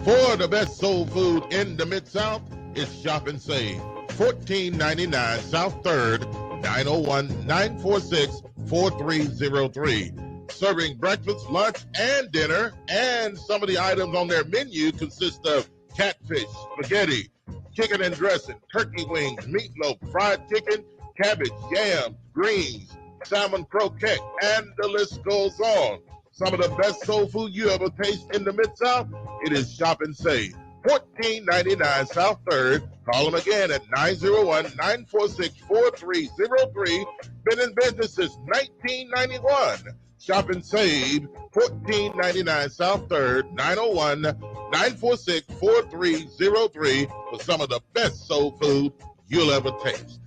For the best soul food in the Mid-South, it's Shop and Save. 1499 South 3rd, 901-946-4303. Serving breakfast, lunch, and dinner. And some of the items on their menu consist of catfish, spaghetti, chicken and dressing, turkey wings, meatloaf, fried chicken, cabbage, yams, greens, salmon croquette, and the list goes on. Some of the best soul food you ever taste in the Mid-South, it is Shop and Save. 1499 South 3rd. Call them again at 901-946-4303. Been in business since 1991. Shop and Save, 1499 South 3rd, 901-946-4303 for some of the best soul food you'll ever taste.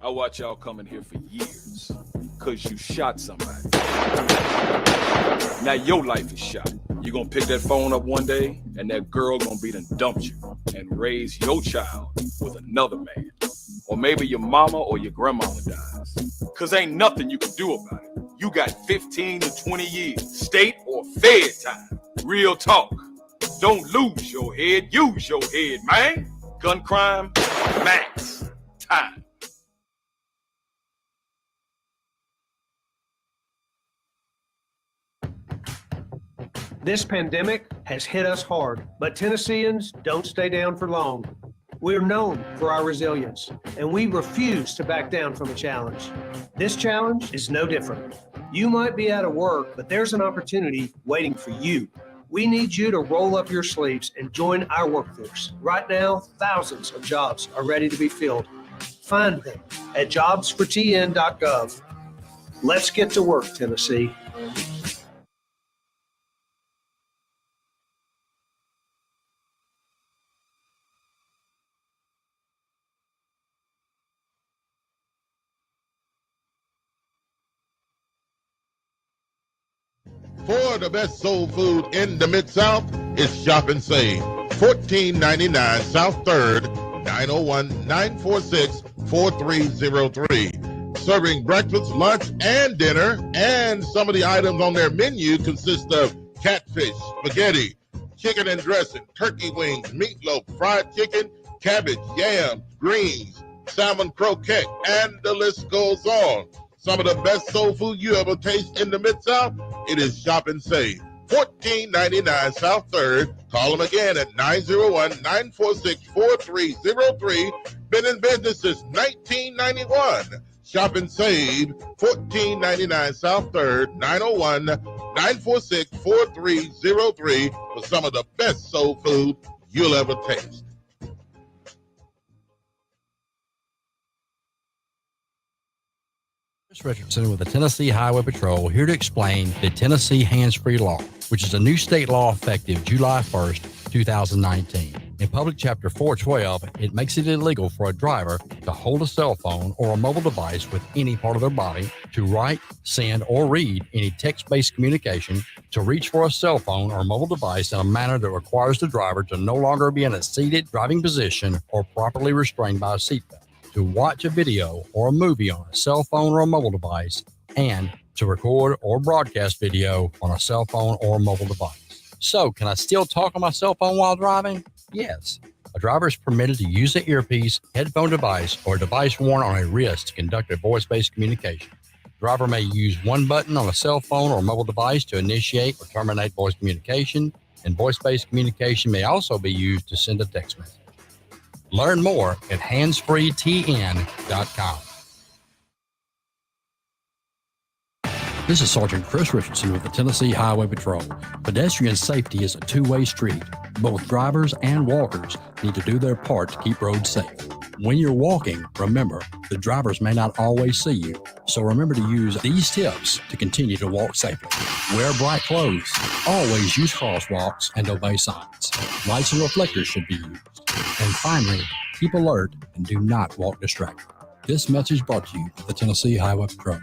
I watch y'all coming here for years, cause you shot somebody. Now your life is shot. You gonna pick that phone up one day, and that girl gonna be done dumped you and raise your child with another man. Or maybe your mama or your grandmama dies. Cause ain't nothing you can do about it. You got 15 to 20 years, state or fed time. Real talk. Don't lose your head, use your head, man. Gun crime, max time. This pandemic has hit us hard, but Tennesseans don't stay down for long. We're known for our resilience, and we refuse to back down from a challenge. This challenge is no different. You might be out of work, but there's an opportunity waiting for you. We need you to roll up your sleeves and join our workforce. Right now, thousands of jobs are ready to be filled. Find them at jobsfortn.gov. Let's get to work, Tennessee. For the best soul food in the Mid-South, it's Shop and Save. 1499 South 3rd, 901-946-4303. Serving breakfast, lunch, and dinner. And some of the items on their menu consist of catfish, spaghetti, chicken and dressing, turkey wings, meatloaf, fried chicken, cabbage, yams, greens, salmon croquette, and the list goes on. Some of the best soul food you ever taste in the Mid-South, it is Shop and Save. 1499 South 3rd. Call them again at 901-946-4303. Been in business since 1991. Shop and Save, 1499 South 3rd, 901-946-4303 for some of the best soul food you'll ever taste. Chris Richardson with the Tennessee Highway Patrol here to explain the Tennessee Hands-Free Law, which is a new state law effective July 1st, 2019. In Public Chapter 412, it makes it illegal for a driver to hold a cell phone or a mobile device with any part of their body, to write, send, or read any text-based communication, to reach for a cell phone or mobile device in a manner that requires the driver to no longer be in a seated driving position or properly restrained by a seatbelt, to watch a video or a movie on a cell phone or a mobile device, and to record or broadcast video on a cell phone or mobile device. So, can I still talk on my cell phone while driving? Yes. A driver is permitted to use an earpiece, headphone device, or a device worn on a wrist to conduct a voice-based communication. The driver may use one button on a cell phone or mobile device to initiate or terminate voice communication, and voice-based communication may also be used to send a text message. Learn more at handsfreetn.com. This is Sergeant Chris Richardson with the Tennessee Highway Patrol. Pedestrian safety is a two-way street. Both drivers and walkers need to do their part to keep roads safe. When you're walking, remember, the drivers may not always see you, so remember to use these tips to continue to walk safely. Wear bright clothes. Always use crosswalks and obey signs. Lights and reflectors should be used. And finally, keep alert and do not walk distracted. This message brought to you by the Tennessee Highway Patrol.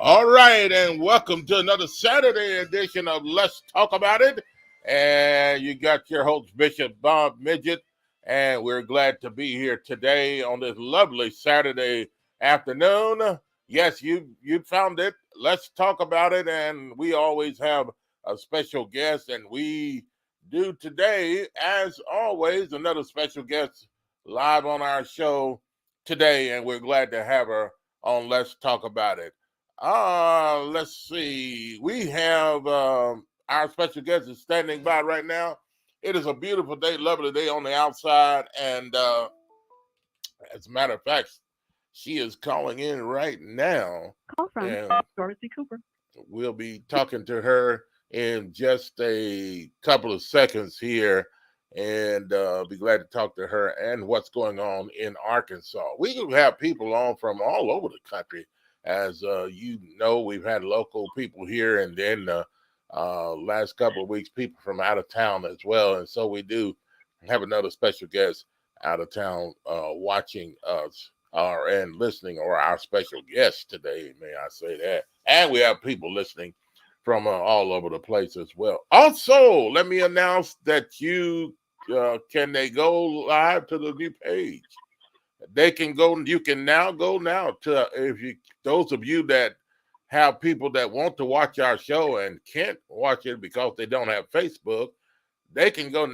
All right, and welcome to another Saturday edition of Let's Talk About It. And you got your host, Bishop Bob Midgett, and we're glad to be here today on this lovely Saturday afternoon. Yes, you found it. Let's talk about it, and we always have a special guest, and we do today, as always, another special guest live on our show today, and we're glad to have her on Let's Talk About It. Let's see. We have our special guest is standing by right now. It is a beautiful day, lovely day on the outside, and as a matter of fact, she is calling in right now. Call from Dorothy Cooper. We'll be talking to her in just a couple of seconds here, and be glad to talk to her and what's going on in Arkansas. We do have people on from all over the country. As you know, we've had local people here, and then last couple of weeks, people from out of town as well. And so we do have another special guest out of town watching us and listening, or our special guest today, may I say that. And we have people listening from all over the place as well. Also, let me announce that you they go live to the new page. They can go. You can now go now to those of you that have people that want to watch our show and can't watch it because they don't have Facebook. They can go to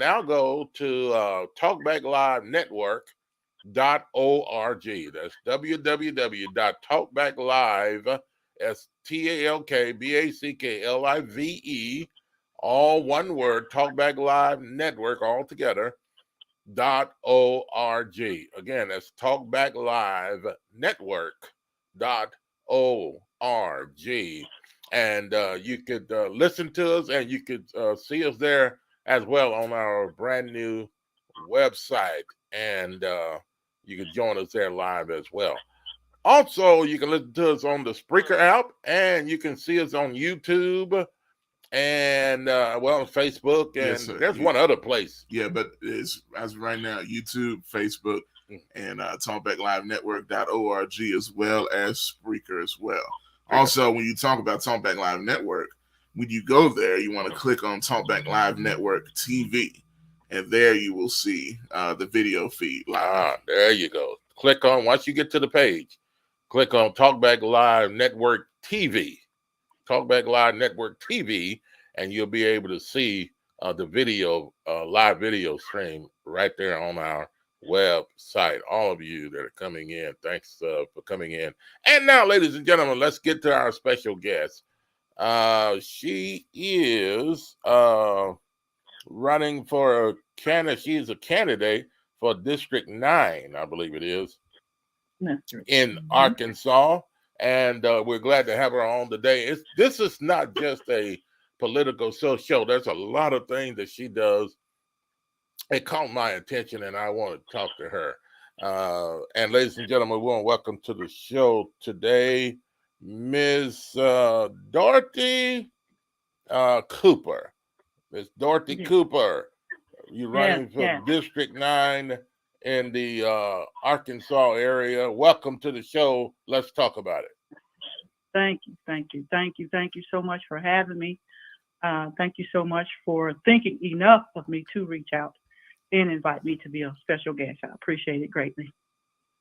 talkbacklivenetwork.org. That's www.talkbacklive, STALKBACKLIVE, all one word, Talkback Live Network all together. .org. Again, that's talkbacklivenetwork.org. And you could listen to us, and you could see us there as well on our brand new website. And you can join us there live as well. Also, you can listen to us on the Spreaker app, and you can see us on YouTube and Facebook, and yes, there's one other place. Yeah, but it's as of right now, YouTube, Facebook, and talkbacklivenetwork.org, as well as Spreaker as well. Yeah. Also, when you talk about Talkback Live Network, when you go there, you want to click on Talkback Live Network TV, and there you will see the video feed live. There you go. Click on, once you get to the page, click on Talkback Live Network TV. Talkback Live Network TV, and you'll be able to see the video, live video stream right there on our website. All of you that are coming in, thanks for coming in. And now, ladies and gentlemen, let's get to our special guest. She is running for she is a candidate for District 9, I believe it is, in Arkansas. And we're glad to have her on today. This is not just a political show. There's a lot of things that she does. It caught my attention, and I want to talk to her. And ladies and gentlemen, we want to welcome to the show today, Ms. Dorothy Cooper. Ms. Dorothy Cooper, you're running for District 9 in the Arkansas area. Welcome to the show. Let's talk about it. Thank you so much for having me. Thank you so much for thinking enough of me to reach out and invite me to be a special guest. I appreciate it greatly.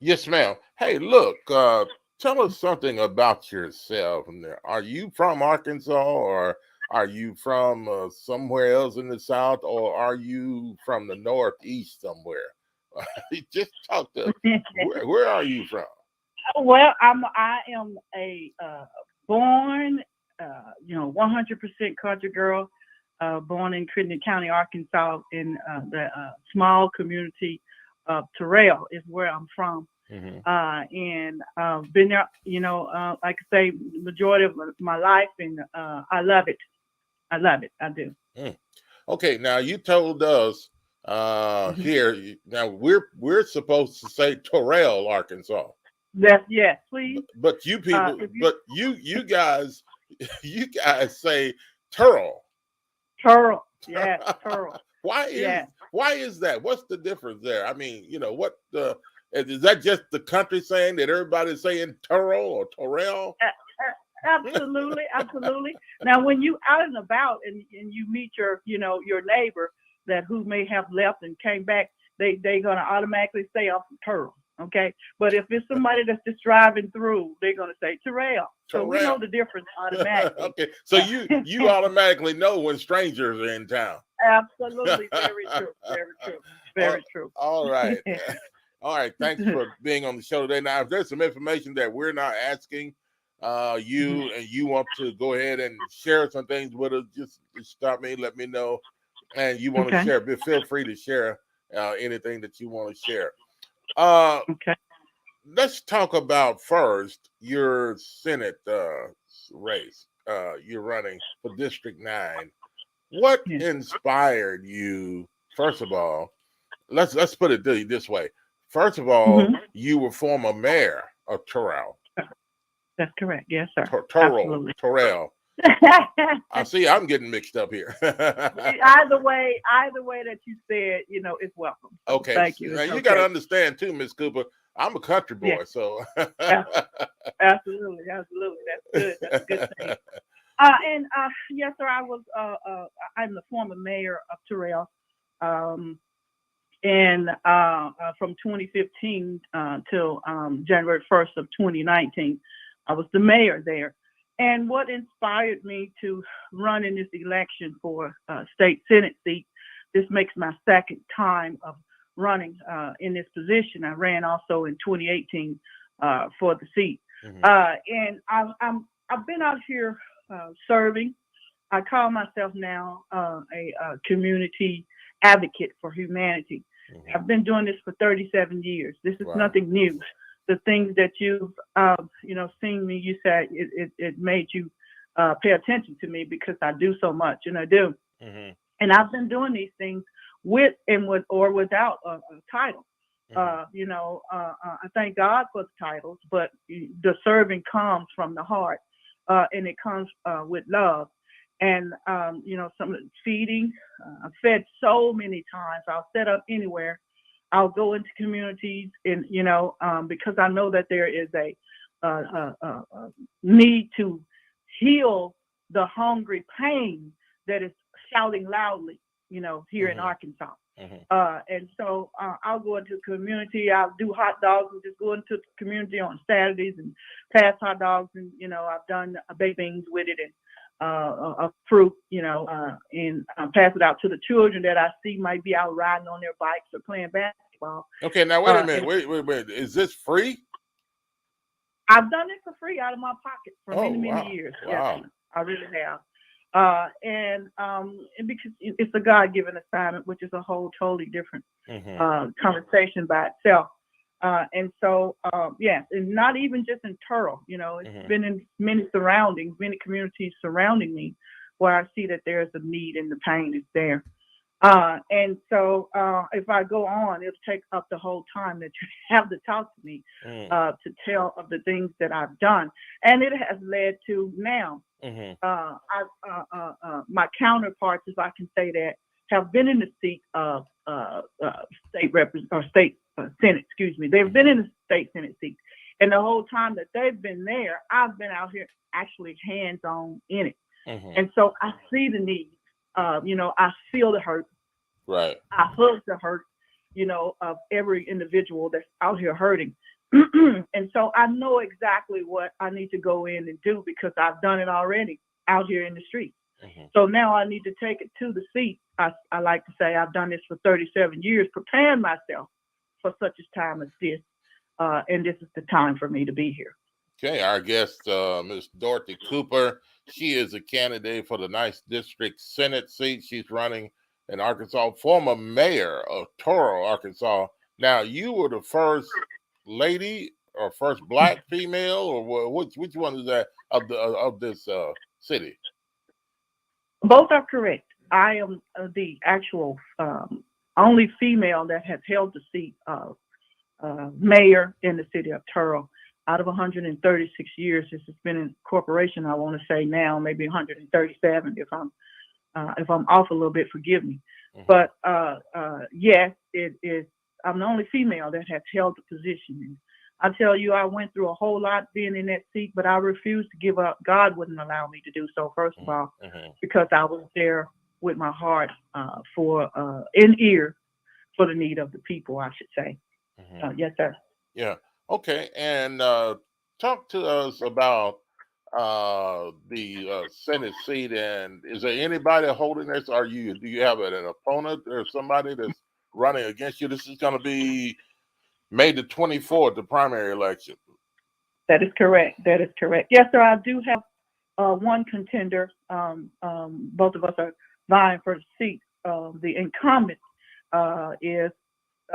Yes, ma'am. Hey, look, tell us something about yourself. Are you from Arkansas, or are you from somewhere else in the South, or are you from the Northeast somewhere? Just talk to us. Where are you from? Well, I am a born, 100% country girl, born in Crittenden County, Arkansas, in the small community of Terrell is where I'm from. Mm-hmm. And been there, like I say, majority of my life, and I love it. I love it. I do. Okay, now you told us here. Now we're supposed to say Terrell, Arkansas. Yes, please. But you people, you guys, you guys say Turl. Turl. Yes, Turl. Why is that? What's the difference there? I mean, what is that? Just the country saying that everybody's saying Turl or Terrell? Absolutely, absolutely. Now, when you out and about and you meet your neighbor that who may have left and came back, they're gonna automatically say I'm from Turl. Okay, but if it's somebody that's just driving through, they're gonna say Terrell. So we know the difference automatically. Okay, so you automatically know when strangers are in town. Absolutely, very true, very true, very true. All right, all right. Thanks for being on the show today. Now, if there's some information that we're not asking you, and you want to go ahead and share some things with us, just stop me, let me know, and you want to share. But feel free to share anything that you want to share. Okay. Let's talk about first your Senate race. You're running for District 9. What inspired you? First of all, let's put it this way. First of all, you were former mayor of Terrell. That's correct. Yes, sir. Terrell. I see. I'm getting mixed up here. Either way that you said, it's welcome. So okay. Thank you. Now you got to understand too, Miss Cooper. I'm a country boy, so. Absolutely. That's good. That's a good thing. And yes, sir. I'm the former mayor of Terrell, and from 2015 till January 1st of 2019, I was the mayor there. And what inspired me to run in this election for state Senate seat, this makes my second time of running in this position. I ran also in 2018 for the seat. And I've been out here serving. I call myself now a community advocate for humanity. I've been doing this for 37 years. This is nothing new. The things that you've, seen me, you said it made you pay attention to me because I do so much, and I do. And I've been doing these things with or without a title. I thank God for the titles, but the serving comes from the heart, and it comes with love. And, some of the feeding, I've fed so many times. I'll set up anywhere. I'll go into communities and, because I know that there is a need to heal the hungry pain that is shouting loudly, here in Arkansas. And so I'll go into the community. I'll do hot dogs and just go into the community on Saturdays and pass hot dogs. And, I've done baked beans with it and a fruit, and pass it out to the children that I see might be out riding on their bikes or playing basketball. Okay, now wait a minute. Wait. Is this free? I've done it for free out of my pocket for many years. Wow. Yes, I really have. And because it's a God-given assignment, which is a whole totally different conversation by itself. And so, yes, and not even just in Turl, it's been in many communities surrounding me where I see that there's a need and the pain is there. And so if I go on, it'll take up the whole time that you have to talk to me to tell of the things that I've done. And it has led to now, my counterparts, if I can say that, have been in the seat of state Senate, excuse me. They've been in the state Senate seat. And the whole time that they've been there, I've been out here actually hands-on in it. And so I see the need. I feel the hurt. Right. I hug the hurt, of every individual that's out here hurting. And so I know exactly what I need to go in and do because I've done it already out here in the street. Mhm. So now I need to take it to the seat. I like to say I've done this for 37 years, preparing myself for such a time as this. And this is the time for me to be here. Okay, our guest, Ms. Dorothy Cooper. She is a candidate for the 9th District Senate seat. She's running in Arkansas, former mayor of Toro, Arkansas. Now, you were the first lady or first Black female, or which one is that of this city? Both are correct. I am the actual only female that has held the seat of mayor in the city of Turo. Out of 136 years, this has been in corporation. I want to say now maybe 137. If I'm off a little bit, forgive me. Mhm. But yes, it is. I'm the only female that has held the position. And I tell you, I went through a whole lot being in that seat, but I refused to give up. God wouldn't allow me to do so. First of all, because I was there with my heart for in ear for the need of the people, I should say. Yes, sir. Yeah. Okay. And talk to us about the Senate seat. And is there anybody holding this? Do you have an opponent or somebody that's running against you? This is going to be May the 24th, the primary election. That is correct. That is correct. Yes, sir. I do have one contender. Both of us are vying for the seat. The incumbent is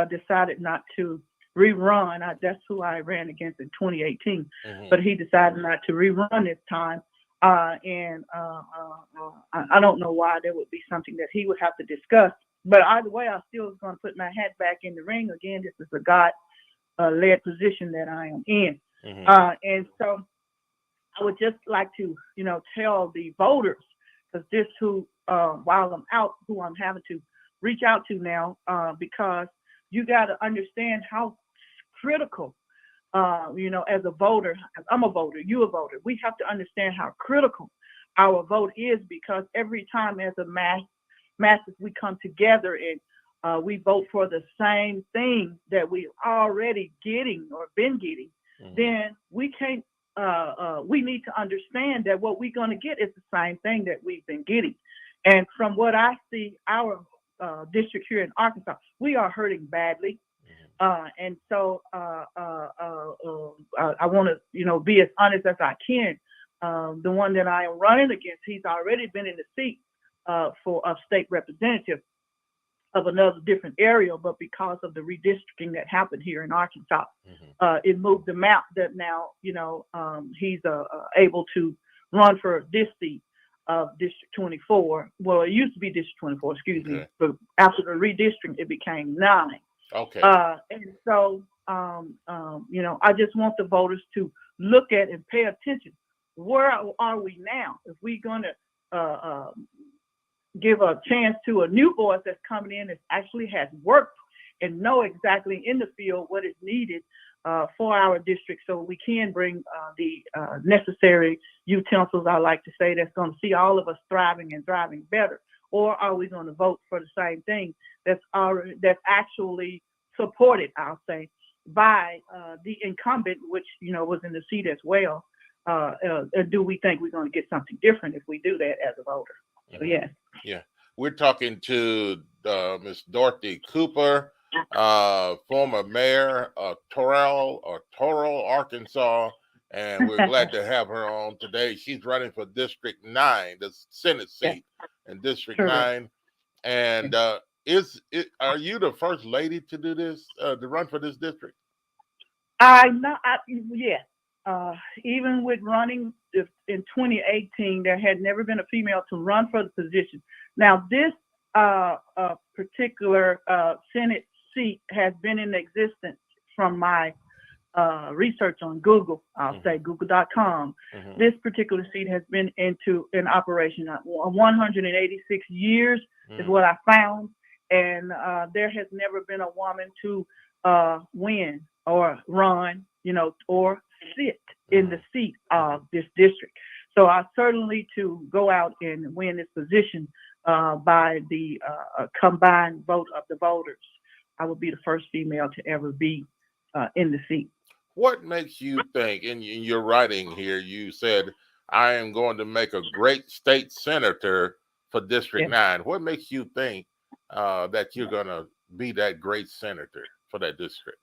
decided not to rerun. That's who I ran against in 2018. But he decided not to rerun this time. And I don't know why. There would be something that he would have to discuss. But either way, I still is going to put my hat back in the ring again. This is a God-led position that I am in. And so I would just like to, tell the voters, because this while I'm out, who I'm having to reach out to now, because you got to understand how critical, as a voter, I'm a voter, you a voter, we have to understand how critical our vote is, because every time as a masses we come together and we vote for the same thing that we already getting or been getting, then we can't, we need to understand that what we're going to get is the same thing that we've been getting. And from what I see, our district here in Arkansas, we are hurting badly. And so I want to, be as honest as I can. The one that I am running against, he's already been in the seat for a state representative of another different area, but because of the redistricting that happened here in Arkansas, it moved the map that now, he's able to run for this seat of District 24. Well, it used to be District 24, excuse me, but after the redistricting, it became 9. Okay. And so, I just want the voters to look at and pay attention. Where are we now? If we're going to give a chance to a new voice that's coming in that actually has worked and know exactly in the field what is needed for our district, so we can bring the necessary utensils, I like to say, that's going to see all of us thriving and thriving better? Or are we going to vote for the same thing that's actually supported, I'll say, by the incumbent, which was in the seat as well? Do we think we're going to get something different if we do that as a voter? So yes. Yeah, we're talking to Ms. Dorothy Cooper, former mayor of Toro, Arkansas, and we're glad to have her on today. She's running for District 9, the Senate seat in District 9. And are you the first lady to do this, to run for this district? Yes. Even with running in 2018, there had never been a female to run for the position. Now, this particular Senate seat has been in existence from my research on Google. I'll say google.com. This particular seat has been in operation 186 years is what I found. And there has never been a woman to win or run, or sit in the seat of this district. So I certainly to go out and win this position by the combined vote of the voters, I would be the first female to ever be in the seat. What makes you think, in your writing here, you said, I am going to make a great state senator for District 9. What makes you think that you're going to be that great senator for that district?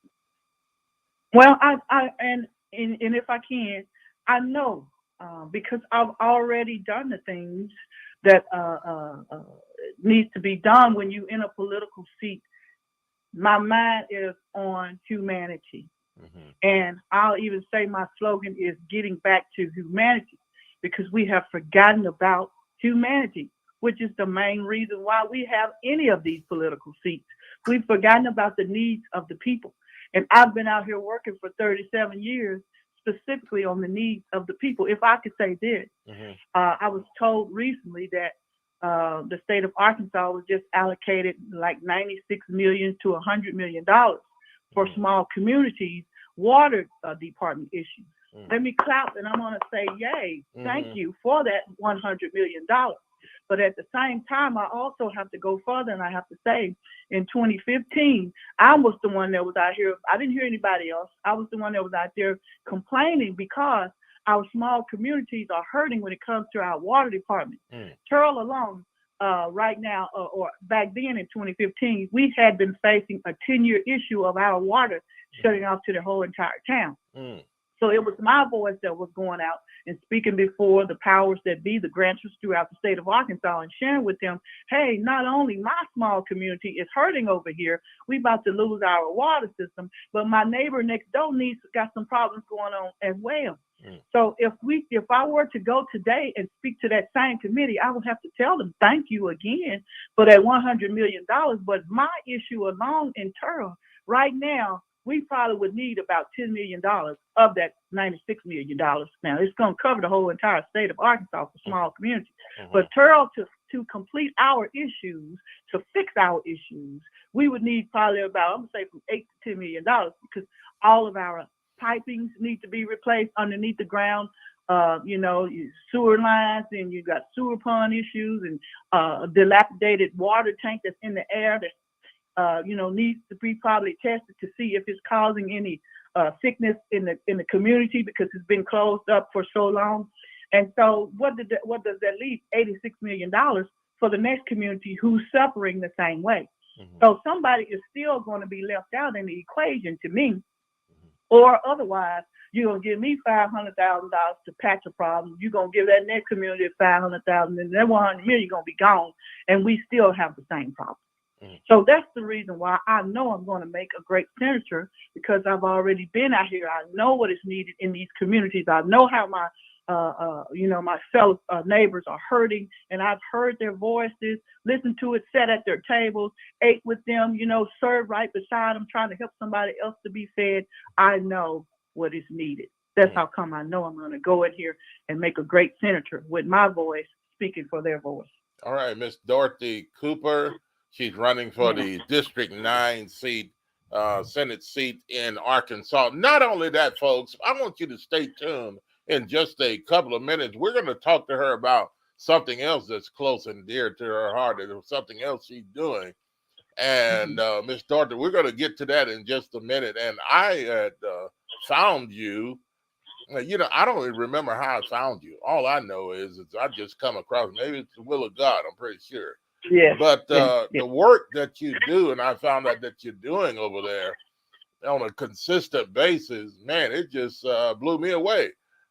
Well, and if I can, I know because I've already done the things that needs to be done when you in a political seat. My mind is on humanity. Mm-hmm. And I'll even say my slogan is getting back to humanity, because we have forgotten about humanity, which is the main reason why we have any of these political seats. We've forgotten about the needs of the people. And I've been out here working for 37 years, specifically on the needs of the people. If I could say this, mm-hmm. I was told recently that the state of Arkansas was just allocated like $96 million to $100 million for small communities water department issues. Let me clap, and I'm going to say, yay, thank you for that $100 million. But at the same time, I also have to go further, and I have to say, in 2015, I was the one that was out here. I didn't hear anybody else. I was the one that was out there complaining because our small communities are hurting when it comes to our water department. Turl alone, right now, or back then in 2015, we had been facing a 10-year issue of our water shutting off to the whole entire town. So it was my voice that was going out and speaking before the powers that be, the grantors throughout the state of Arkansas, and sharing with them, hey, not only my small community is hurting over here, we about to lose our water system, but my neighbor next door got some problems going on as well. So if I were to go today and speak to that same committee, I would have to tell them, thank you again for that $100 million. But my issue alone in Turl right now, we probably would need about $10 million of that $96 million. Now, it's going to cover the whole entire state of Arkansas for small communities. But Turl, to complete our issues, to fix our issues, we would need probably about, I'm going to say from $8 to $10 million, because all of our pipings need to be replaced underneath the ground. Sewer lines, and you got sewer pond issues, and a dilapidated water tank that's in the air that needs to be probably tested to see if it's causing any sickness in the community, because it's been closed up for so long. And so what does that leave? $86 million for the next community who's suffering the same way. So somebody is still going to be left out in the equation to me, or otherwise you're going to give me $500,000 to patch a problem. You're going to give that next community $500,000, and that $100 million going to be gone, and we still have the same problem. So that's the reason why I know I'm going to make a great senator, because I've already been out here. I know what is needed in these communities. I know how my my fellow neighbors are hurting, and I've heard their voices, listened to it, sat at their tables, ate with them, served right beside them, trying to help somebody else to be fed. I know what is needed. That's how come I know I'm going to go in here and make a great senator with my voice speaking for their voice. All right, Miss Dorothy Cooper. She's running for the District 9 seat, Senate seat in Arkansas. Not only that, folks, I want you to stay tuned. In just a couple of minutes, we're going to talk to her about something else that's close and dear to her heart, and something else she's doing. And Miss Dorothy, we're going to get to that in just a minute. And I had found you. I don't even remember how I found you. All I know is I just come across. Maybe it's the will of God. I'm pretty sure. Yeah. But the work that you do, and I found out that you're doing over there on a consistent basis, man, it just blew me away.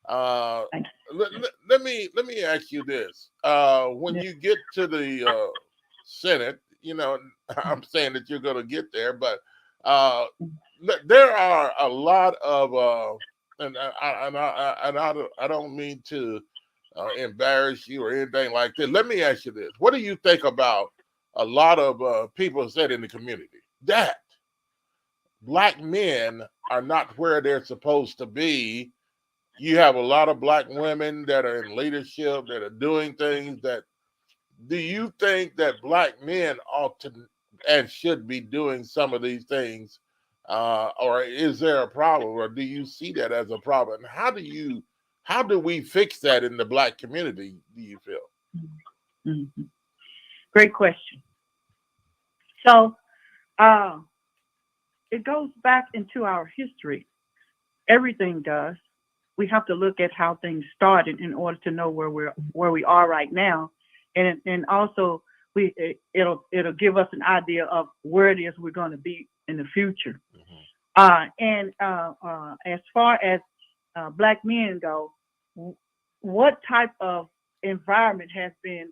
Let me ask you this: when you get to the Senate, I'm saying that you're going to get there, but there are a lot of, and I don't mean to embarrass you or anything like that. Let me ask you this: what do you think about a lot of people said in the community that Black men are not where they're supposed to be? You have a lot of Black women that are in leadership, that are doing things that. Do you think that Black men ought to and should be doing some of these things, or is there a problem, or do you see that as a problem? How do you How do we fix that in the Black community, do you feel? Mm-hmm. Great question. So it goes back into our history. Everything does. We have to look at how things started in order to know where we are right now, and also it'll give us an idea of where it is we're going to be in the future. And as far as Black men go, what type of environment has been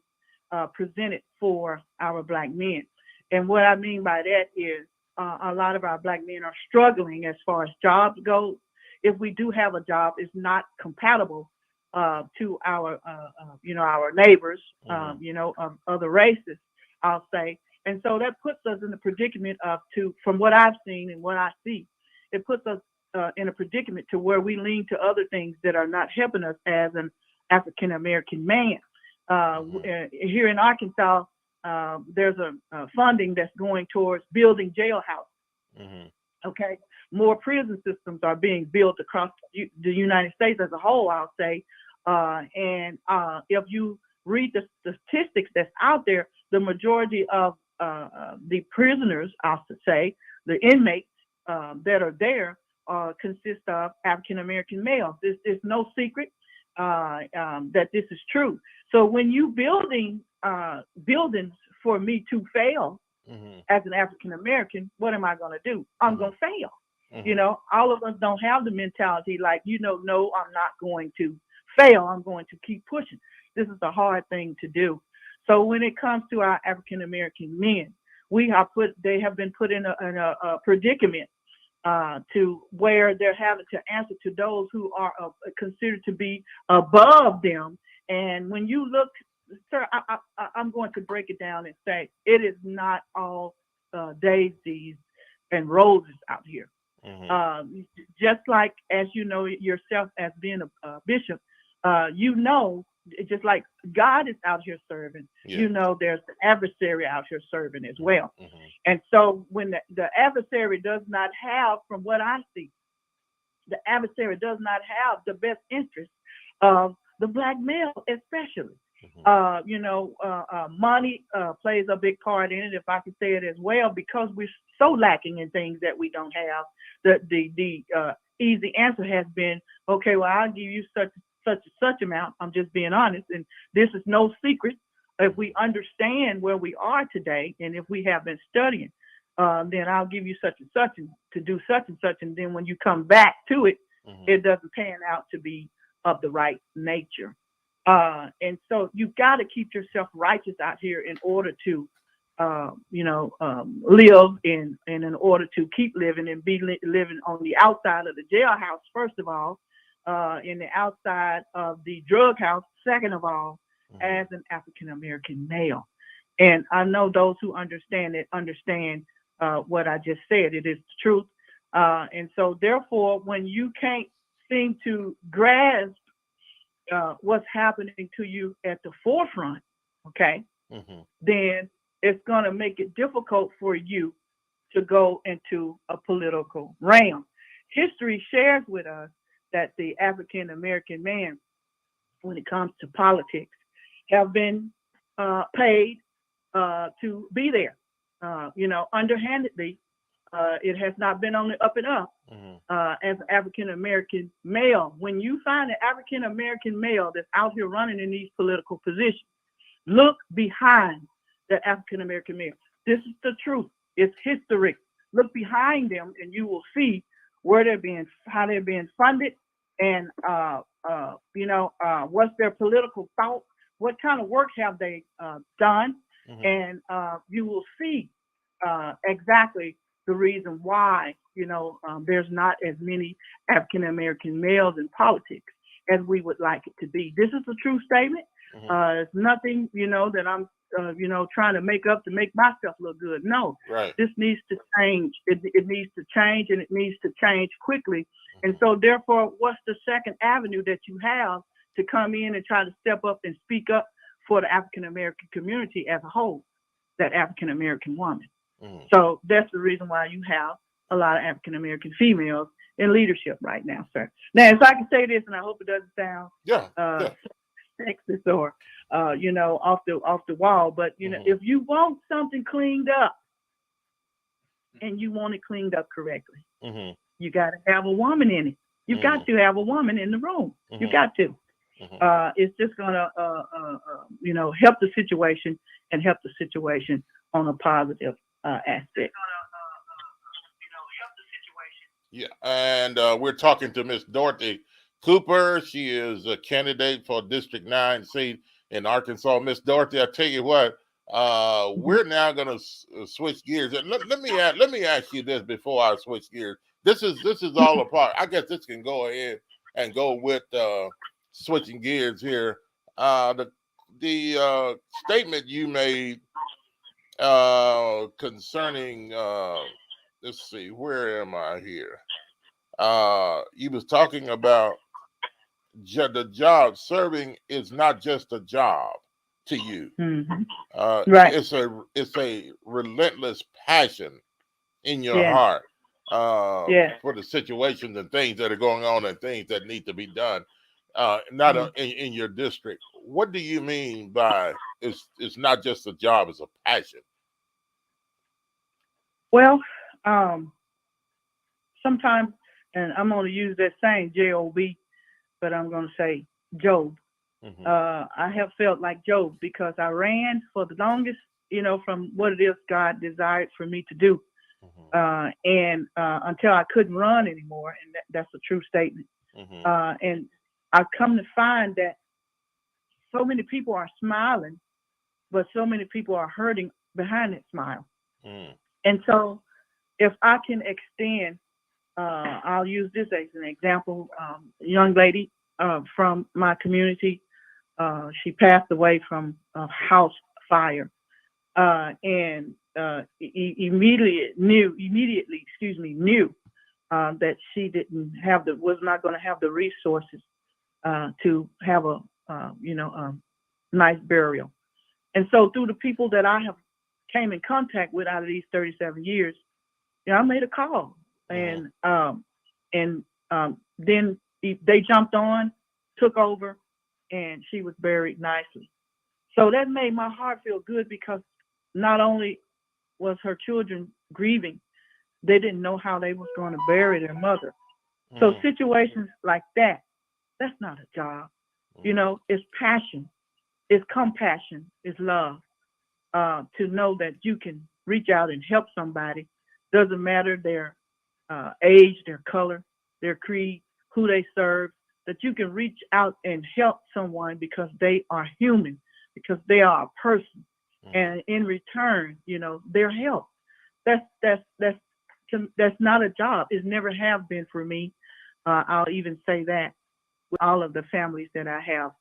presented for our Black men? And what I mean by that is a lot of our Black men are struggling as far as jobs go. If we do have a job, it's not compatible to our, our neighbors, of other races, I'll say. And so that puts us in the predicament from what I've seen and what I see, it puts us in a predicament to where we lean to other things that are not helping us as an African American man. Here in Arkansas, there's a funding that's going towards building jailhouses. Okay, more prison systems are being built across the United States as a whole, I'll say. And if you read the statistics that's out there, the majority of the prisoners, I'll say, the inmates that are there consist of African American males. This is no secret that this is true. So when you building buildings for me to fail as an African American, what am I going to do? I'm going to fail. All of us don't have the mentality like, no, I'm not going to fail. I'm going to keep pushing. This is a hard thing to do. So when it comes to our African American men, they have been put in a predicament to where they're having to answer to those who are considered to be above them. And when you look, sir, I'm going to break it down and say it is not all daisies and roses out here. Just like, as you know yourself as being a bishop, just like God is out here serving, there's the adversary out here serving as well. And so when the adversary does not have, from what I see, the adversary does not have the best interest of the Black male, especially. Money plays a big part in it, if I can say it as well, because we're so lacking in things that we don't have. The easy answer has been, okay, well, I'll give you such amount. I'm just being honest, and this is no secret. If we understand where we are today, and if we have been studying, then I'll give you such and such and to do such and such. And then when you come back to it, it doesn't pan out to be of the right nature. And so you've got to keep yourself righteous out here in order to, live and in order to keep living and be living on the outside of the jailhouse, first of all, in the outside of the drug house, second of all, as an African American male. And I know those who understand what I just said. It is the truth. And so therefore, when you can't seem to grasp what's happening to you at the forefront, okay, then it's going to make it difficult for you to go into a political realm. History shares with us that the African American man, when it comes to politics, have been paid to be there. Underhandedly, it has not been on the up and up. As an African American male, when you find an African American male that's out here running in these political positions, look behind the African American male. This is the truth. It's history. Look behind them, and you will see where how they're being funded, and what's their political thought, what kind of work have they done, and you will see exactly the reason why there's not as many African American males in politics as we would like it to be. This is a true statement. It's nothing that I'm trying to make up to make myself look good. No, right. This needs to change. It needs to change, and it needs to change quickly. And so therefore, what's the second avenue that you have to come in and try to step up and speak up for the African American community as a whole? That African American woman. So that's the reason why you have a lot of African American females in leadership right now, sir. Now, if I can say this, and I hope it doesn't sound sexist or off the wall, but if you want something cleaned up and you want it cleaned up correctly, you got to have a woman in it. You got to have a woman in the room. You got to. It's just gonna help the situation and help the situation on a positive aspect. Yeah, and we're talking to Miss Dorothy Cooper. She is a candidate for District 9 seat in Arkansas. Miss Dorothy, I tell you what, we're now going to switch gears. And let me ask you this before I switch gears. This is all a part. I guess this can go ahead and go with switching gears here. The statement you made concerning let's see, where am I here? You was talking about the job. Serving is not just a job to you. Right. It's a relentless passion in your heart for the situations and things that are going on and things that need to be done. Not in your district. What do you mean by it's not just a job, it's a passion? Well, sometimes, and I'm going to use that same J-O-B, but I'm going to say Job. I have felt like Job because I ran for the longest, from what it is God desired for me to do. And until I couldn't run anymore, and that's a true statement. And I've come to find that so many people are smiling, but so many people are hurting behind that smile. And so if I can extend, I'll use this as an example. A young lady from my community, she passed away from a house fire, and immediately knew that she was not going to have the resources to have a nice burial. And so through the people that I have came in contact with out of these 37 years, I made a call, and then they jumped on, took over, and she was buried nicely. So that made my heart feel good because not only was her children grieving, they didn't know how they was going to bury their mother. So situations like that, that's not a job. It's passion, it's compassion, it's love. To know that you can reach out and help somebody, doesn't matter their age, their color, their creed, who they serve, that you can reach out and help someone because they are human, because they are a person, and in return, their help. That's not a job. It never have been for me. I'll even say that with all of the families that I have,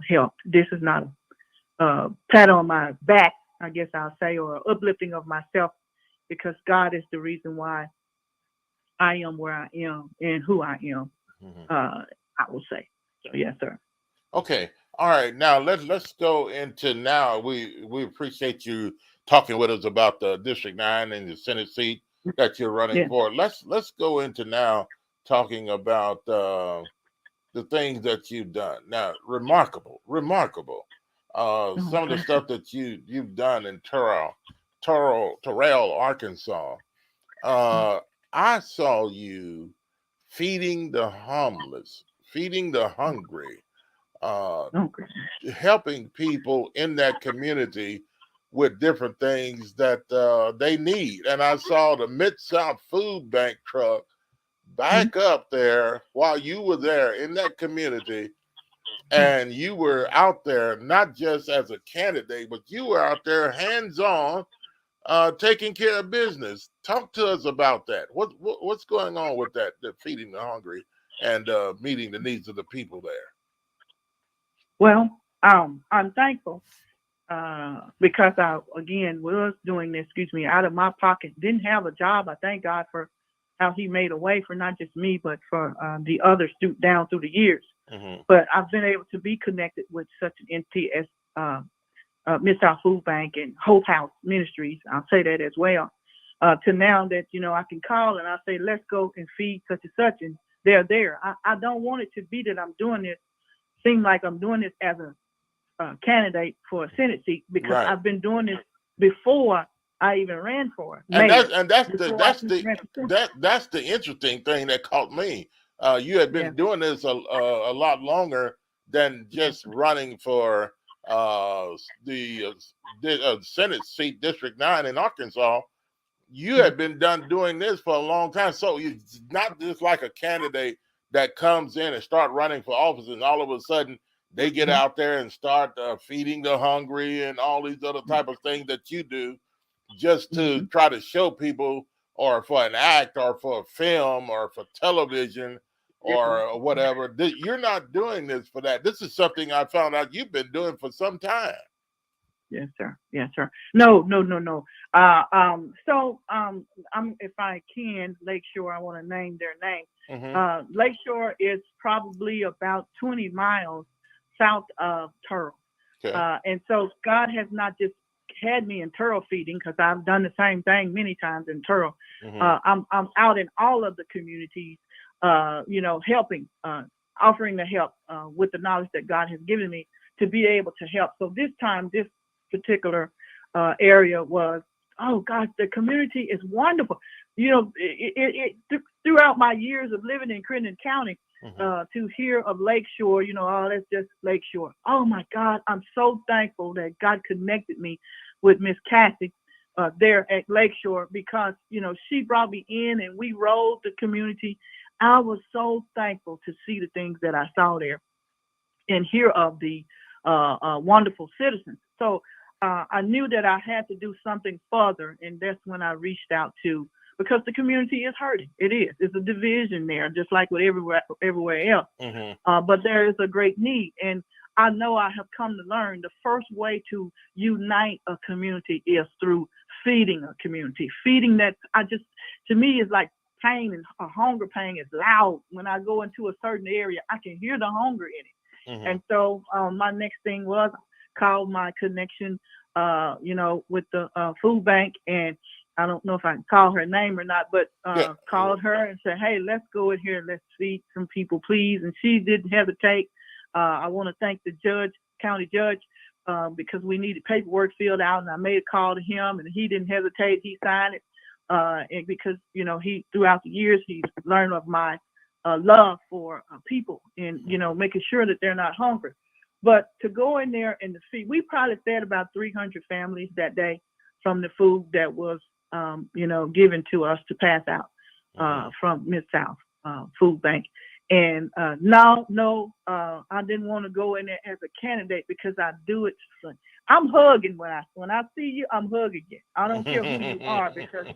helped. This is not a pat on my back, I guess I'll say, or uplifting of myself, because God is the reason why I am where I am and who I am. I will say. So yes, sir. Okay. All right. Now let's go into now. We appreciate you talking with us about the District 9 and the Senate seat that you're running for. Let's go into now talking about the things that you've done. Now, remarkable. Some of the stuff that you've done in Terrell, Arkansas. I saw you feeding the homeless, feeding the hungry, helping people in that community with different things that they need. And I saw the Mid-South Food Bank truck back up there while you were there in that community. And you were out there not just as a candidate, but you were out there hands-on, taking care of business. Talk to us about that. What's going on with that, the feeding the hungry and meeting the needs of the people there? Well, I'm thankful because I, again, was doing this, out of my pocket. Didn't have a job. I thank God for how he made a way for not just me, but for the others down through the years. But I've been able to be connected with such an entity as Mid-South Food Bank and Hope House Ministries. I'll say that as well. to now that, I can call and I say, let's go and feed such and such, and they're there. I don't want it to be that I'm doing this, seem like I'm doing this as a candidate for a Senate seat, because Right. I've been doing this before I even ran for And mayor. that's Before I even ran for Senate. that's the interesting thing that caught me. You had been doing this a lot longer than just running for the Senate seat, District 9 in Arkansas. You had been doing this for a long time, so it's not just like a candidate that comes in and start running for office, and all of a sudden they get out there and start feeding the hungry and all these other type of things that you do, just to try to show people, or for an act, or for a film, or for television, or whatever. You're not doing this for that. This is something I found out you've been doing for some time. Yes, sir. Yes, sir. No. So, if I can, Lakeshore, I want to name their name. Lakeshore is probably about 20 miles south of Turtle. Okay. And so God has not just had me in Turtle feeding, because I've done the same thing many times in Turtle. I'm out in all of the communities, helping, offering the help with the knowledge that God has given me to be able to help. So this time, this particular area was, oh gosh, the community is wonderful. Throughout my years of living in Crittenden County, to hear of Lakeshore, oh, that's just Lakeshore. Oh my God, I'm so thankful that God connected me with Miss Cassie there at Lakeshore, because, she brought me in and we rolled the community. I was so thankful to see the things that I saw there and hear of the wonderful citizens. So I knew that I had to do something further, and that's when I reached out to, because the community is hurting. It is. It's a division there, just like with everywhere else. But there is a great need, and I know I have come to learn the first way to unite a community is through feeding a community. Feeding that, to me, is like pain, and a hunger pain is loud. When I go into a certain area, I can hear the hunger in it. And so my next thing was, called my connection, with the food bank, and I don't know if I can call her name or not, but called her and said, hey, let's go in here and let's feed some people, please. And she didn't hesitate. I want to thank the county judge, because we needed paperwork filled out, and I made a call to him, and he didn't hesitate. He signed it, and because, he, throughout the years, he's learned of my love for people, and, making sure that they're not hungry. But to go in there and to feed, we probably fed about 300 families that day from the food that was, given to us to pass out from Mid-South Food Bank. And I didn't want to go in there as a candidate, because I do it. I'm hugging when I see you. I'm hugging you. I don't care who you are, because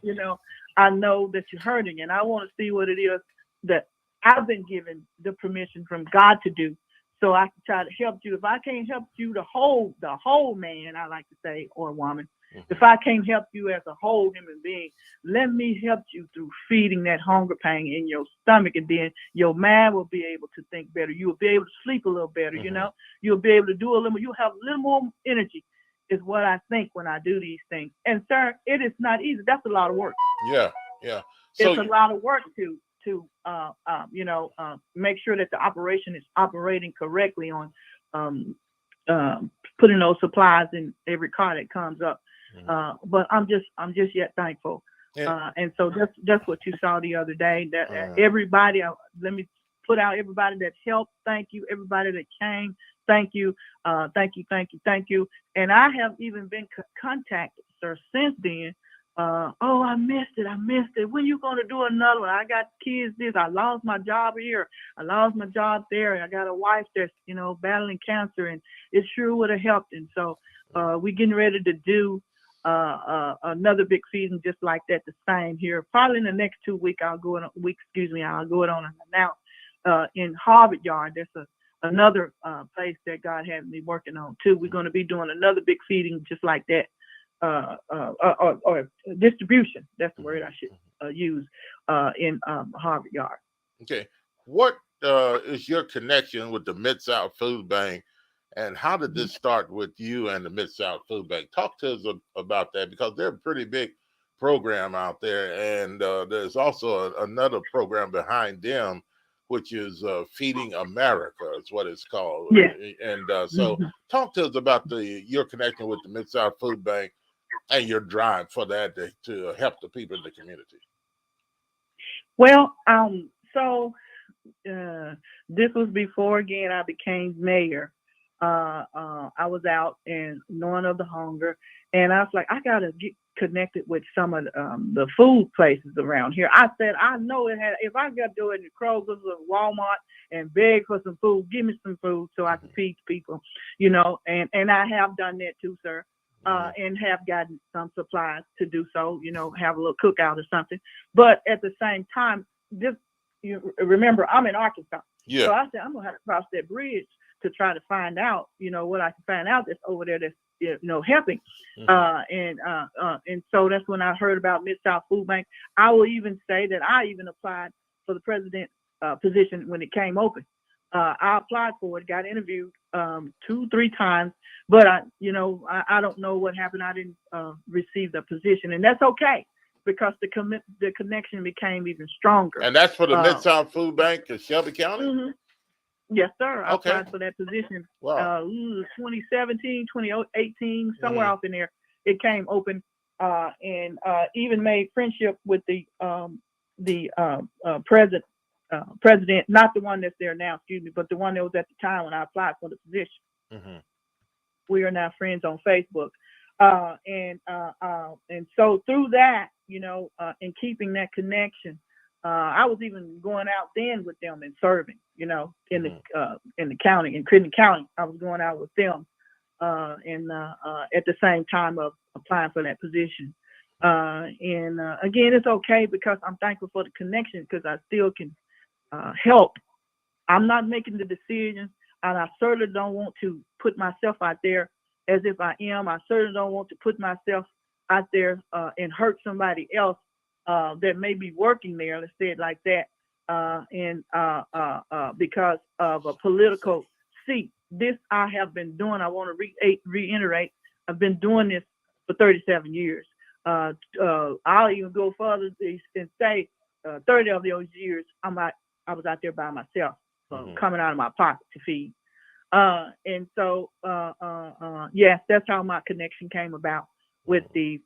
I know that you're hurting, and I want to see what it is that I've been given the permission from God to do, so I can try to help you. If I can't help you, the whole man, I like to say, or woman, if I can't help you as a whole human being, let me help you through feeding that hunger pain in your stomach, and then your mind will be able to think better. You will be able to sleep a little better. You'll be able to do a little. You'll have a little more energy, is what I think when I do these things. And sir, it is not easy. That's a lot of work. Yeah. So it's a lot of work to make sure that the operation is operating correctly on putting those supplies in every car that comes up. But I'm just yet thankful. And so that's what you saw the other day, that everybody, let me put out everybody that helped. Thank you. Everybody that came. Thank you. Thank you. And I have even been contacted, sir, since then. I missed it. When you going to do another one? I got kids this. I lost my job here. I lost my job there. I got a wife that's, battling cancer, and it sure would have helped. And so we getting ready to do another big season just like that, the same here. Probably in the next 2 weeks, I'll go it on and announce in Harvard Yard. There's another place that God has me working on too. We're going to be doing another big feeding just like that. Or distribution. That's the word I should use in Harvard Yard. Okay. What is your connection with the Mid-South Food Bank, and how did this start with you and the Mid-South Food Bank? Talk to us about that, because they're a pretty big program out there, and there's also another program behind them, which is Feeding America, is what it's called. Yeah. And so, talk to us about your connection with the Mid-South Food Bank and your drive for that to help the people in the community. Well, so this was before again I became mayor. I was out and knowing of the hunger, and I was like, I gotta get connected with some of the food places around here. I said, I know it had. If I got to do it in Kroger's or Walmart and beg for some food, give me some food so I can feed people, you know. And I have done that too, sir. And have gotten some supplies to do so, you know, have a little cookout or something. But at the same time, you remember, I'm in Arkansas. Yeah. So I said, I'm going to have to cross that bridge to try to find out, you know, what I can find out that's over there that's, you know, helping. And so that's when I heard about Mid-South Food Bank. I will even say that I even applied for the president position when it came open. I applied for it, got interviewed 2-3 times, but I don't know what happened. I didn't receive the position, and that's okay because the connection became even stronger. And that's for the Mid-South Food Bank in Shelby County? Mm-hmm. Yes, sir. I Okay. applied for that position. Wow. 2017, 2018, somewhere off in there. It came open, and even made friendship with the president, not the one that's there now, excuse me, but the one that was at the time when I applied for the position. We are now friends on Facebook, and so through that, you know, and keeping that connection, I was even going out then with them and serving, you know, in the county, in Crittenden County. I was going out with them, and at the same time of applying for that position. And again, it's okay because I'm thankful for the connection because I still can help. I'm not making the decisions, and I certainly don't want to put myself out there as if I am. I certainly don't want to put myself out there and hurt somebody else that may be working there, let's say it like that, and because of a political seat. This I have been doing. I want to reiterate. I've been doing this for 37 years. I'll even go further and say 30 of those years I was out there by myself, coming out of my pocket to feed. And so, yes, that's how my connection came about with the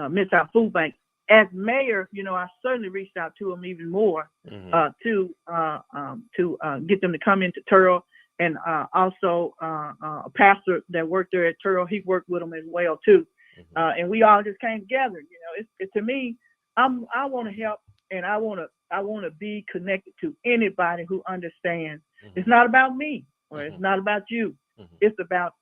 Mid-South Food Bank. As mayor, you know, I certainly reached out to them even more to get them to come into Turl, and also a pastor that worked there at Turl, he worked with them as well too, and we all just came together. You know, it's to me, I want to help, and I want to be connected to anybody who understands. It's not about me or it's not about you. It's about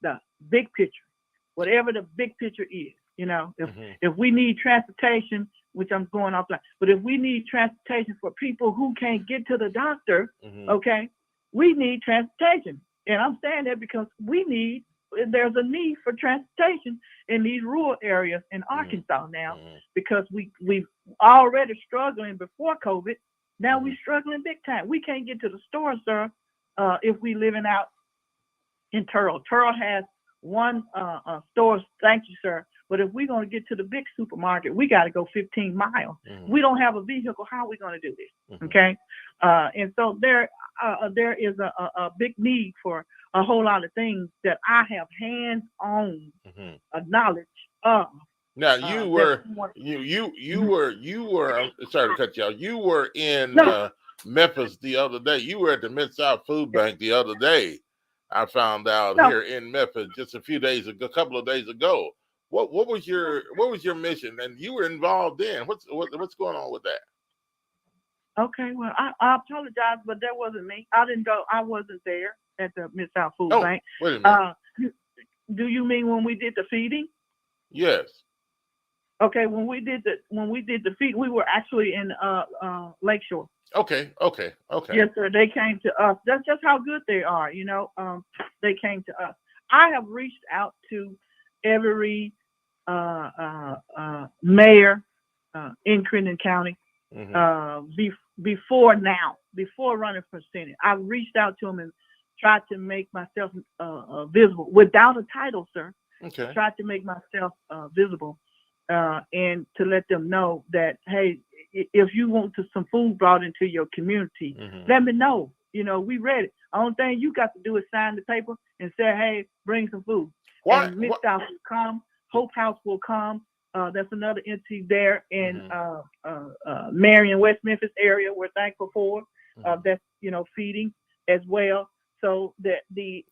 the big picture, whatever the big picture is. You know, if we need transportation, which I'm going off line, but if we need transportation for people who can't get to the doctor, okay, we need transportation. And I'm saying that because there's a need for transportation in these rural areas in Arkansas now, because we've already struggling before COVID. Now we're struggling big time. We can't get to the store, sir, if we living out in Turl. Turl has one store, thank you, sir. But if we're going to get to the big supermarket, we got to go 15 miles. We don't have a vehicle. How are we going to do this? Okay. And so there is a big need for a whole lot of things that I have hands-on knowledge of. Now you were I'm sorry to cut you off. You were in Memphis the other day. You were at the Mid-South Food Bank the other day. I found out here in Memphis just a couple of days ago. What was your mission? And you were involved in what's going on with that? Okay, well, I apologize, but that wasn't me. I didn't go. I wasn't there at the Mid-South Food Bank. Wait a minute. Do you mean when we did the feeding? Yes. Okay, when we did the feed, we were actually in Lakeshore. Okay. Yes, sir. They came to us. That's just how good they are, you know. They came to us. I have reached out to every mayor in Crittenden County before running for Senate. I reached out to them and tried to make myself visible without a title, sir. Okay. Tried to make myself visible. and to let them know that, hey, if you want some food brought into your community, let me know. You know, we ready. Only thing you got to do is sign the paper and say, hey, bring some food. Why? And Mid-South will come. Hope House will come. That's another entity there in Marion, West Memphis area. We're thankful for that's, you know, feeding as well. So that the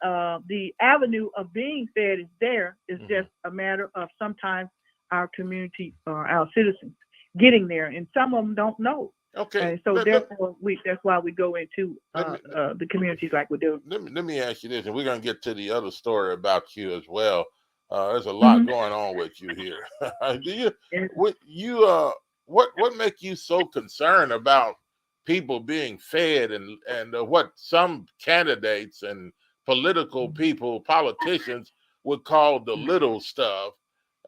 avenue of being fed is there. It's just a matter of sometimes our community or our citizens getting there, and some of them don't know. Okay. And so therefore, that's why we go into the communities like we do. Let me ask you this, and we're gonna get to the other story about you as well. There's a lot going on with you here. What make you so concerned about people being fed and what some candidates and political people, politicians would call the little stuff,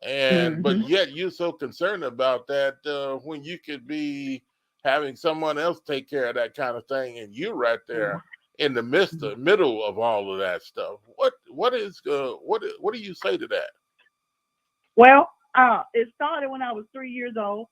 and but yet you're so concerned about that when you could be having someone else take care of that kind of thing, and you're right there in the middle of all of that stuff. What do you say to that? Well, it started when I was 3 years old.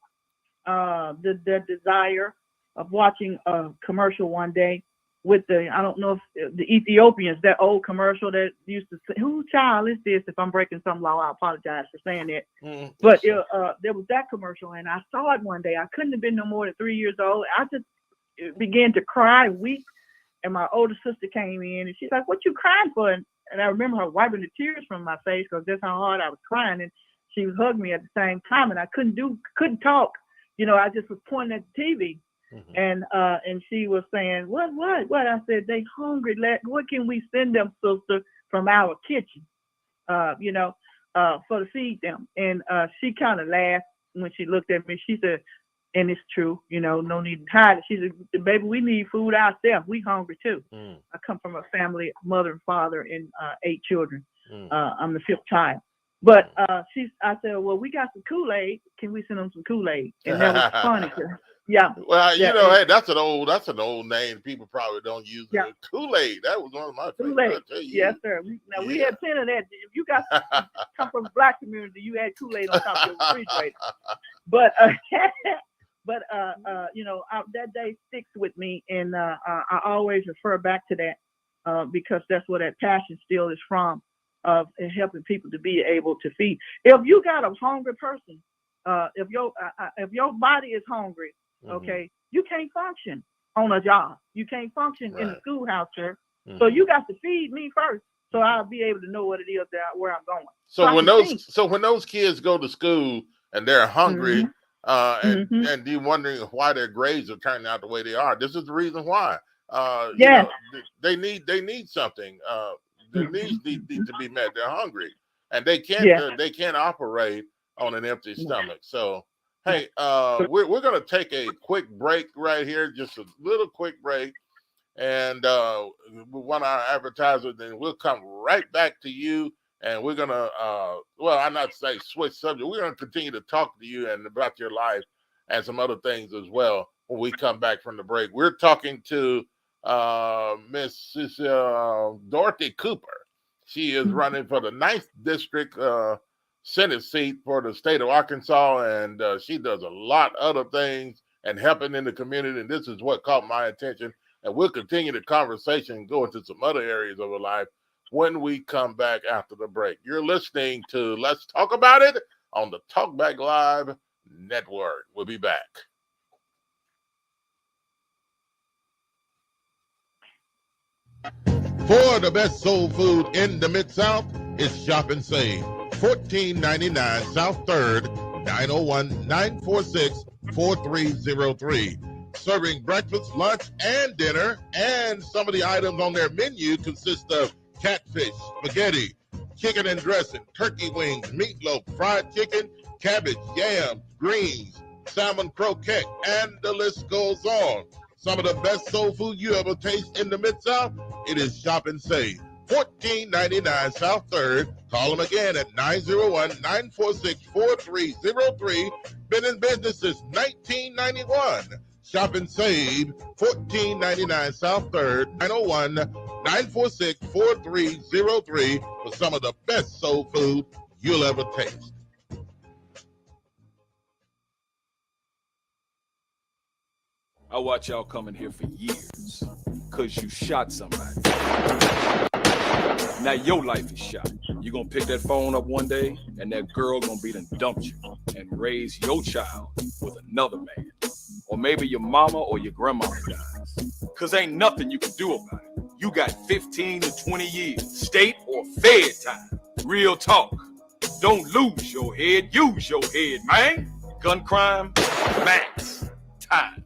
The desire of watching a commercial one day with I don't know if the Ethiopians, that old commercial that used to say, "Whose child is this?" If I'm breaking some law, I apologize for saying that. But there was that commercial, and I saw it one day. I couldn't have been no more than 3 years old. I just began to cry, weep, and my older sister came in, and she's like, "What you crying for?" And I remember her wiping the tears from my face because that's how hard I was crying, and she was hugging me at the same time, and I couldn't talk. You know, I just was pointing at the TV. And she was saying, what? I said, they hungry. What can we send them, sister, from our kitchen, for to feed them? And she kind of laughed when she looked at me. She said, and it's true, no need to hide it. She said, baby, we need food ourselves. We hungry too. I come from a family, mother and father, and 8 children. I'm the 5th child. But I said, well, we got some Kool-Aid. Can we send them some Kool-Aid? And that was funny. Yeah. Well, hey, that's an old name. People probably don't use it. Kool-Aid. That was one of my favorites. Yes, sir. We had 10 of that. If you got come from the Black community, you had Kool-Aid on top of your refrigerator. But that day sticks with me, and I always refer back to that because that's where that passion still is from, of helping people to be able to feed. If you got a hungry person, if your body is hungry, okay, you can't function on a job. You can't function in the schoolhouse, sir. So you got to feed me first, so I'll be able to know what it is where I'm going. So when those kids go to school and they're hungry, and you're wondering why their grades are turning out the way they are, this is the reason why. They need something. Their needs need to be met. They're hungry, and they can't operate on an empty stomach. So, hey, we're going to take a quick break right here, just a little quick break, and we want our advertisers, then we'll come right back to you, and we're going to, I'm not saying switch subject. We're going to continue to talk to you and about your life and some other things as well when we come back from the break. We're talking to Mrs. Dorothy Cooper. She is running for the 9th District Senate seat for the state of Arkansas, and she does a lot of other things and helping in the community, and this is what caught my attention. And we'll continue the conversation and go into some other areas of her life when we come back after the break. You're listening to Let's Talk About It on the Talkback Live Network. We'll be back. For the best soul food in the Mid-South, it's Shop and Save. 1499 South 3rd, 901-946-4303. Serving breakfast, lunch, and dinner. And some of the items on their menu consist of catfish, spaghetti, chicken and dressing, turkey wings, meatloaf, fried chicken, cabbage, yams, greens, salmon croquette, and the list goes on. Some of the best soul food you ever taste in the Mid-South, it is Shop and Save. 1499 South 3rd. Call them again at 901-946-4303. Been in business since 1991. Shop and Save, 1499 South 3rd, 901-946-4303 for some of the best soul food you'll ever taste. I watch y'all coming here for years, cause you shot somebody. Now your life is shot. You gonna pick that phone up one day, and that girl gonna be done dumped you and raise your child with another man. Or maybe your mama or your grandmama dies. Cause ain't nothing you can do about it. You got 15 to 20 years, state or fed time. Real talk. Don't lose your head, use your head, man. Gun crime, max time.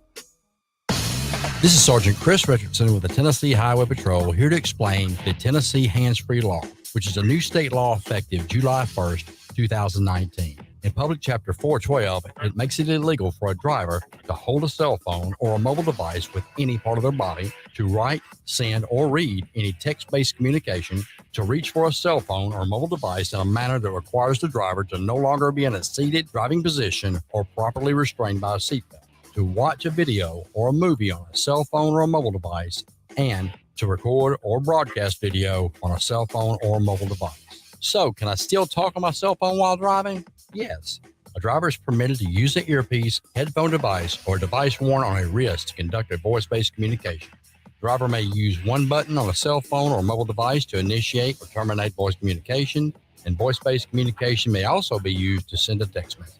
This is Sergeant Chris Richardson with the Tennessee Highway Patrol, here to explain the Tennessee Hands-Free Law, which is a new state law effective July 1st, 2019. In Public Chapter 412, it makes it illegal for a driver to hold a cell phone or a mobile device with any part of their body, to write, send, or read any text-based communication, to reach for a cell phone or mobile device in a manner that requires the driver to no longer be in a seated driving position or properly restrained by a seatbelt, to watch a video or a movie on a cell phone or a mobile device, and to record or broadcast video on a cell phone or mobile device. So, can I still talk on my cell phone while driving? Yes. A driver is permitted to use an earpiece, headphone device, or a device worn on a wrist to conduct a voice-based communication. The driver may use one button on a cell phone or mobile device to initiate or terminate voice communication, and voice-based communication may also be used to send a text message.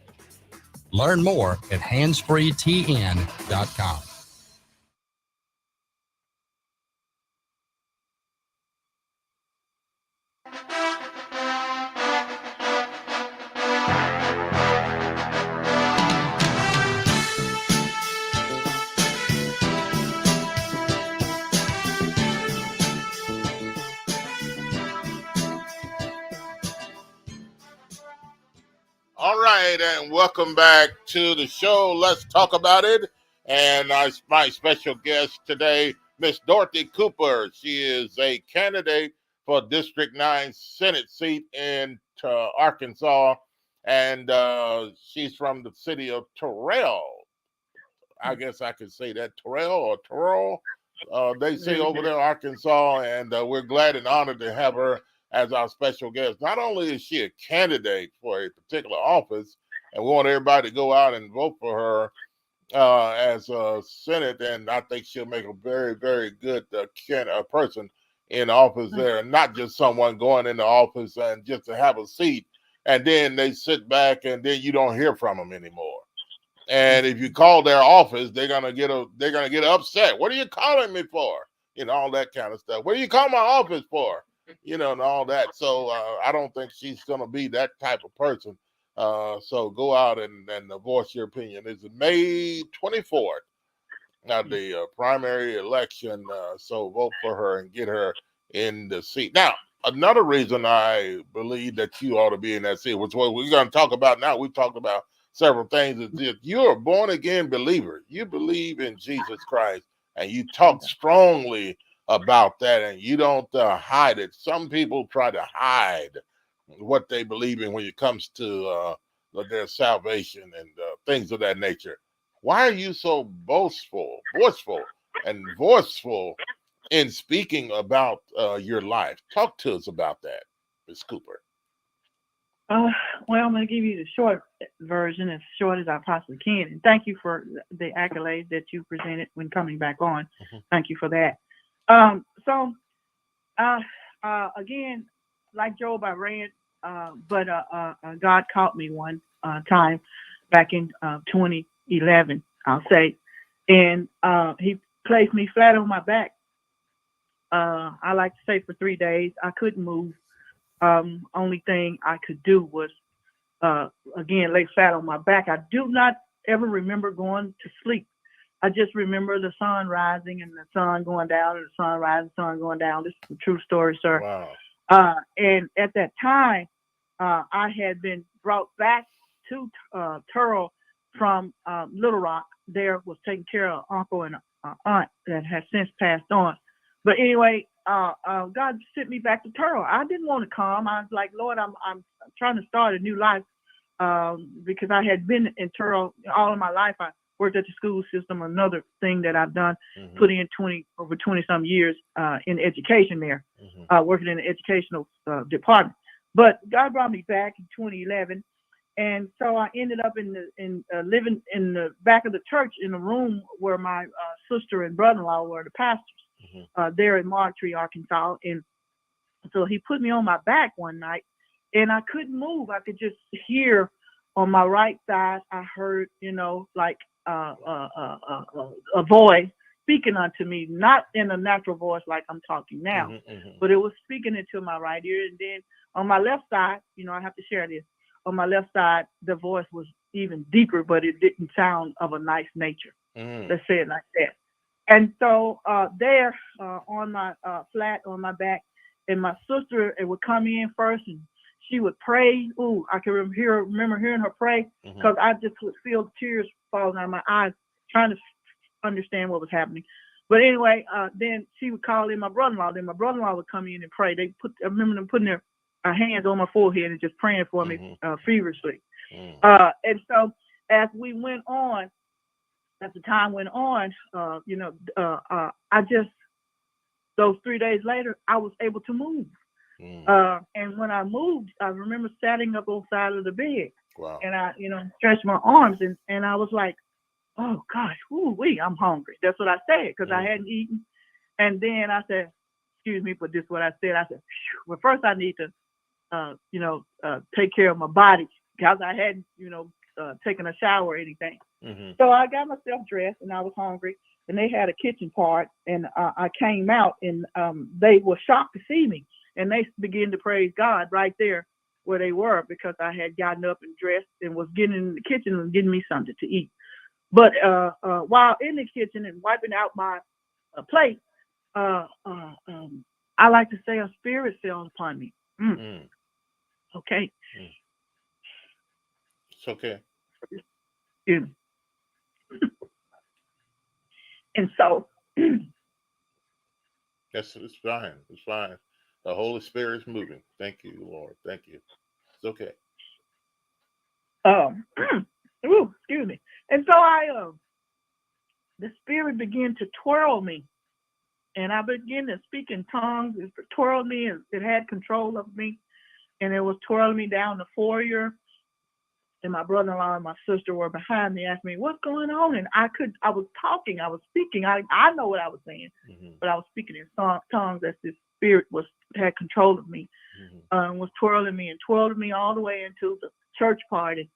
Learn more at handsfreetn.com. All right, and welcome back to the show. Let's talk about it. And my special guest today, Miss Dorothy Cooper. She is a candidate for District 9 Senate seat in Arkansas, and she's from the city of Terrell. I guess I could say that, Terrell. They say over there, Arkansas, and we're glad and honored to have her as our special guest. Not only is she a candidate for a particular office, and we want everybody to go out and vote for her as a Senate, and I think she'll make a very, very good person in office there, and not just someone going into office and just to have a seat, and then they sit back and then you don't hear from them anymore. And if you call their office, they're gonna get upset. What are you calling me for? You know, all that kind of stuff. What do you call my office for? You know, and all that. So I don't think she's gonna be that type of person. So go out and voice your opinion. It's May 24th, the primary election. So vote for her and get her in the seat. Now, another reason I believe that you ought to be in that seat, which what we're going to talk about now. We've talked about several things. Is that you're a born again believer. You believe in Jesus Christ, and you talk strongly about that, and you don't hide it. Some people try to hide what they believe in when it comes to their salvation and things of that nature. Why are you so boastful in speaking about your life? Talk to us about that, Ms. Cooper. Well, I'm going to give you the short version, as short as I possibly can. And thank you for the accolades that you presented when coming back on. Mm-hmm. Thank you for that. Again, like Job, I ran, but God caught me one time back in 2011, I'll say. And he placed me flat on my back. I like to say for 3 days. I couldn't move. Only thing I could do was, again, lay flat on my back. I do not ever remember going to sleep. I just remember the sun rising and the sun going down, and the sun rising, sun going down. This is a true story, sir. Wow. And at that time, I had been brought back to Turl from Little Rock. There was taking care of uncle and aunt that has since passed on. But anyway, God sent me back to Turl. I didn't want to come. I was like, Lord, I'm trying to start a new life because I had been in Turl all of my life. I worked at the school system. Another thing that I've done, put in over 20 some years in education there, working in the educational department. But God brought me back in 2011, And so I ended up living in the back of the church in a room where my sister and brother-in-law were the pastors there in Monterey, Arkansas. And so he put me on my back one night, and I couldn't move. I could just hear on my right side. I heard, like a voice speaking unto me, not in a natural voice like I'm talking now, but it was speaking into my right ear. And then on my left side, I have to share this. On my left side, the voice was even deeper, but it didn't sound of a nice nature. Let's say it like that. And so there on my flat on my back, and my sister would come in first, and she would pray. Ooh, I can remember hearing her pray, because I just would feel tears falling out of my eyes, trying to understand what was happening. But anyway, then she would call in my brother-in-law. Then my brother-in-law would come in and pray. I remember them putting their hands on my forehead and just praying for me feverishly. And so as we went on, as the time went on, I just, those 3 days later, I was able to move. And when I moved, I remember standing up on the side of the bed. Wow. And I, stretched my arms, and I was like, oh gosh, I'm hungry. That's what I said, because I hadn't eaten. And then I said, excuse me, but this is what I said. I said, well, first I need to take care of my body, because I hadn't, taken a shower or anything. So I got myself dressed, and I was hungry, and they had a kitchen part, and I came out, and they were shocked to see me, and they began to praise God right there where they were, because I had gotten up and dressed and was getting in the kitchen and getting me something to eat. But while in the kitchen and wiping out my plate, I like to say a spirit fell upon me. Okay. It's okay. And so it's fine. It's fine. The Holy Spirit is moving. Thank you, Lord. Thank you. It's okay. Excuse me. And so the Spirit began to twirl me, and I began to speak in tongues. It twirled me, and it had control of me, and it was twirling me down the foyer. And my brother-in-law and my sister were behind me, asked me, what's going on? And I was talking, I was speaking. I know what I was saying, but I was speaking in tongues as the Spirit had control of me, was twirling me and twirling me all the way into the church party.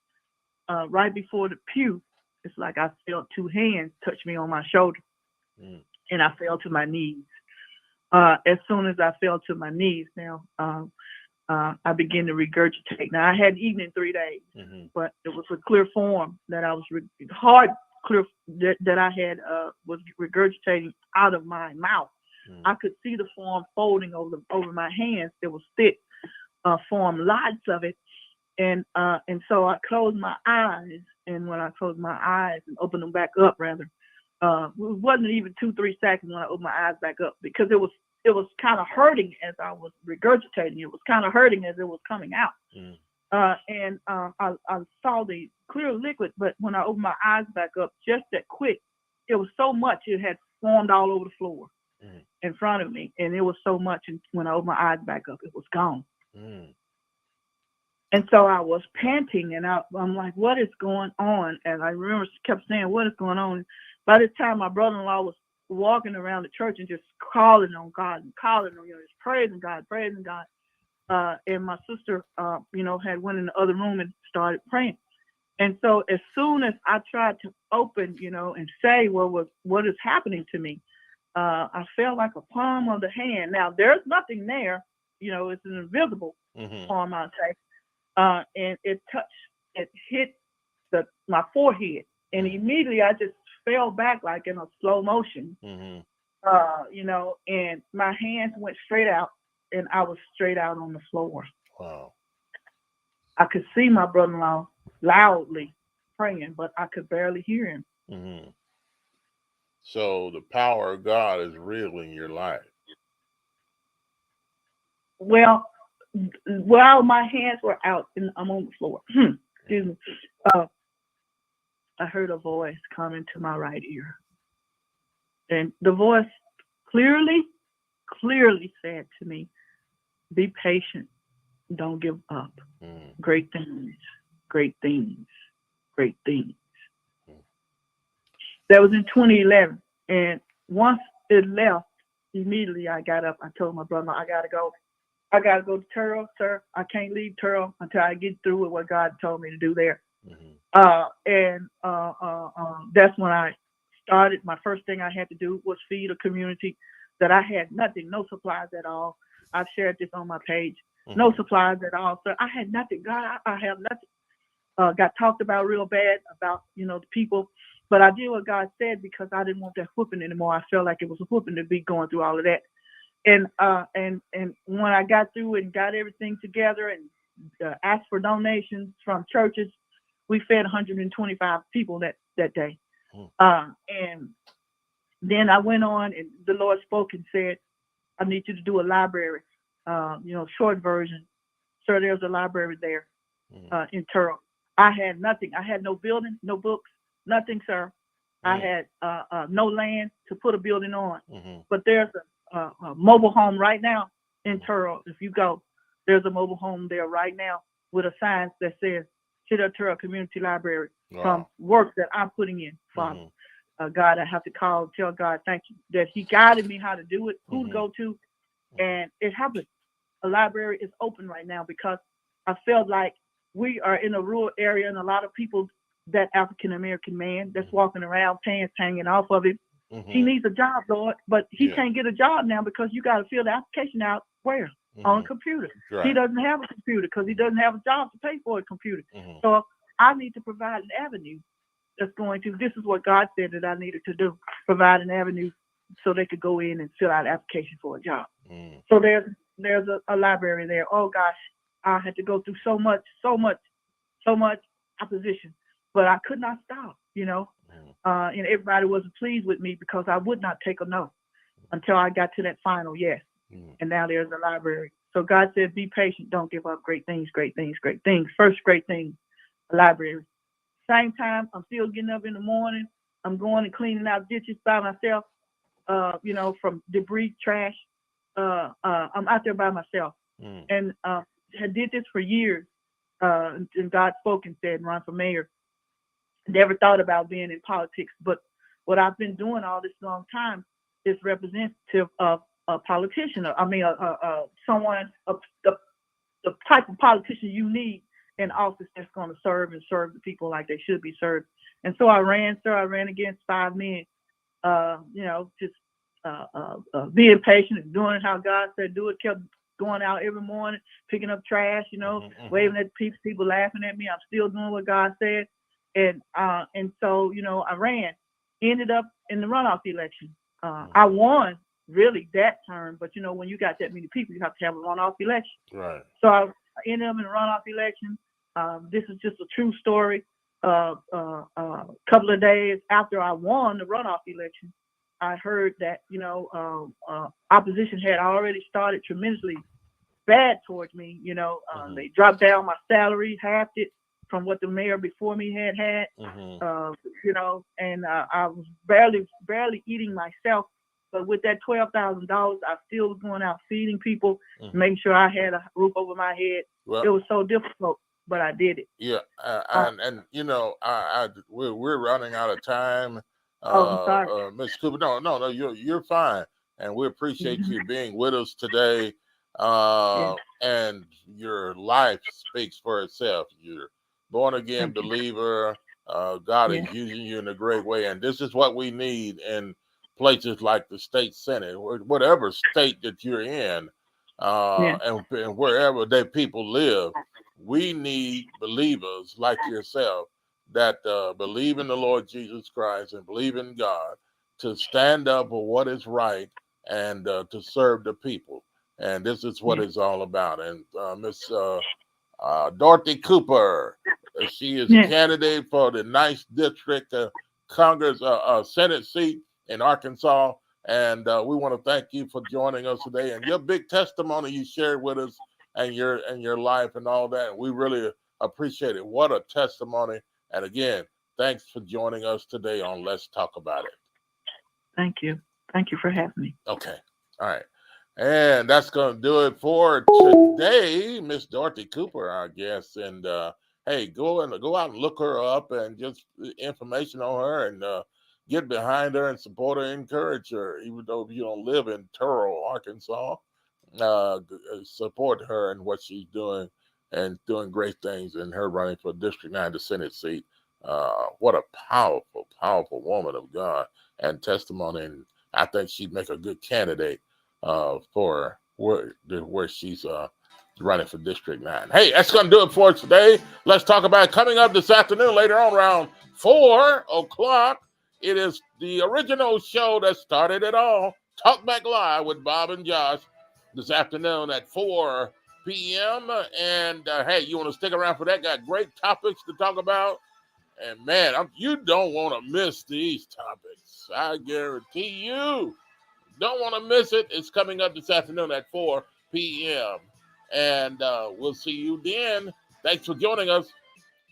Right before the pew, it's like I felt two hands touch me on my shoulder, and I fell to my knees. As soon as I fell to my knees, now, I began to regurgitate. Now, I hadn't eaten in 3 days, but it was a clear form that I was that I had was regurgitating out of my mouth. I could see the form folding over my hands. There was thick form, lots of it, and so I closed my eyes. And when I closed my eyes and opened them back up, rather, it wasn't even 2-3 seconds when I opened my eyes back up, because it was kind of hurting as I was regurgitating. It was kind of hurting as it was coming out. And I saw the clear liquid, but when I opened my eyes back up, just that quick, it was so much, it had formed all over the floor in front of me. And it was so much, and when I opened my eyes back up, it was gone. And so I was panting, and I'm like, what is going on? And I remember kept saying, what is going on? By this time, my brother-in-law was walking around the church and just calling on God and calling on, just praising God. And my sister, had went in the other room and started praying. And so as soon as I tried to open, and say what is happening to me, I felt like a palm of the hand. Now, there's nothing there, it's an invisible palm, I'll say. And it hit my forehead. And immediately I just fell back like in a slow motion, and my hands went straight out, and I was straight out on the floor. Wow. I could see my brother-in-law loudly praying, but I could barely hear him. So the power of God is real in your life. Well, while my hands were out and I'm on the floor, excuse me, I heard a voice come into my right ear. And the voice clearly said to me, be patient. Don't give up. Great things great things. Great things. That was in 2011. And once it left, immediately I got up. I told my brother, I got to go. I got to go to Turl, sir. I can't leave Turl until I get through with what God told me to do there. That's when I started. My first thing I had to do was feed a community that I had nothing, no supplies at all. I've shared this on my page. No supplies at all, sir. I had nothing. God, I have nothing. Got talked about real bad about, the people. But I did what God said because I didn't want that whooping anymore. I felt like it was a whooping to be going through all of that. And when I got through and got everything together and asked for donations from churches, we fed 125 people that day. And then I went on, and the Lord spoke and said, I need you to do a library, short version. Sir, there's a library there in Turl. I had nothing. I had no building, no books, nothing, sir. I had no land to put a building on. But there's a mobile home right now in Turl. If you go, there's a mobile home there right now with a sign that says Turl Community Library. From work that I'm putting in, Father. God, I have to call and tell God, thank you, that he guided me how to do it, who to go to, and it happened. A library is open right now because I felt like we are in a rural area and a lot of people, that African-American man that's walking around, pants hanging off of him, he needs a job, Lord, but he can't get a job now because you got to fill the application out where? On a computer. Right. He doesn't have a computer because he doesn't have a job to pay for a computer. So I need to provide an avenue that's going to, this is what God said that I needed to do, provide an avenue so they could go in and fill out an application for a job. So there's a library there. Oh gosh, I had to go through so much opposition, but I could not stop, and everybody wasn't pleased with me because I would not take a no until I got to that final yes. And now there's a library. So God said, be patient, don't give up. Great things, great things, great things. First great thing, a library. Same time, I'm still getting up in the morning. I'm going and cleaning out ditches by myself, from debris, trash. I'm out there by myself. And had did this for years. And God spoke and said, run for mayor. Never thought about being in politics. But what I've been doing all this long time is representative of a politician. Someone, the type of politician you need in office that's going to serve the people like they should be served. And so I ran against 5 men, just being patient and doing how God said do it, kept going out every morning, picking up trash, waving at people laughing at me. I'm still doing what God said. And so, I ran, ended up in the runoff election. I won really that term, but when you got that many people, you have to have a runoff election. Right. So I ended up in a runoff election. This is just a true story. Couple of days after I won the runoff election, I heard that, opposition had already started tremendously bad towards me. They dropped down my salary, halved it from what the mayor before me had. And I was barely eating myself. But with that $12,000, I still was going out feeding people, making sure I had a roof over my head. Well, it was so difficult, but I did it. Yeah, we're running out of time. I'm sorry, Ms. Cooper. No, you're fine, and we appreciate you being with us today. And your life speaks for itself. You're born again believer. God is using you in a great way, and this is what we need in places like the state senate, or whatever state that you're in, and wherever they people live. We need believers like yourself that believe in the Lord Jesus Christ and believe in God to stand up for what is right and to serve the people. And this is what it's all about. And Miss Dorothy Cooper, she is a candidate for the 9th District Congress Senate seat in Arkansas. And we want to thank you for joining us today and your big testimony you shared with us and your life and all that. And we really appreciate it. What a testimony. And again, thanks for joining us today on Let's Talk About It. Thank you. Thank you for having me. Okay. All right. And that's going to do it for today. Miss Dorothy Cooper, our guest. And hey, go out and look her up and just information on her and get behind her and support her, encourage her, even though you don't live in Turl, Arkansas. Support her and what she's doing and doing great things in her running for District 9, the Senate seat. What a powerful, powerful woman of God and testimony. And I think she'd make a good candidate for where she's running for District 9. Hey, that's going to do it for us today. Let's talk about it coming up this afternoon, later on around 4 o'clock. It is the original show that started it all, Talk Back Live with Bob and Josh, this afternoon at 4 p.m. And, hey, you want to stick around for that? Got great topics to talk about. And, man, you don't want to miss these topics. I guarantee you don't want to miss it. It's coming up this afternoon at 4 p.m. And we'll see you then. Thanks for joining us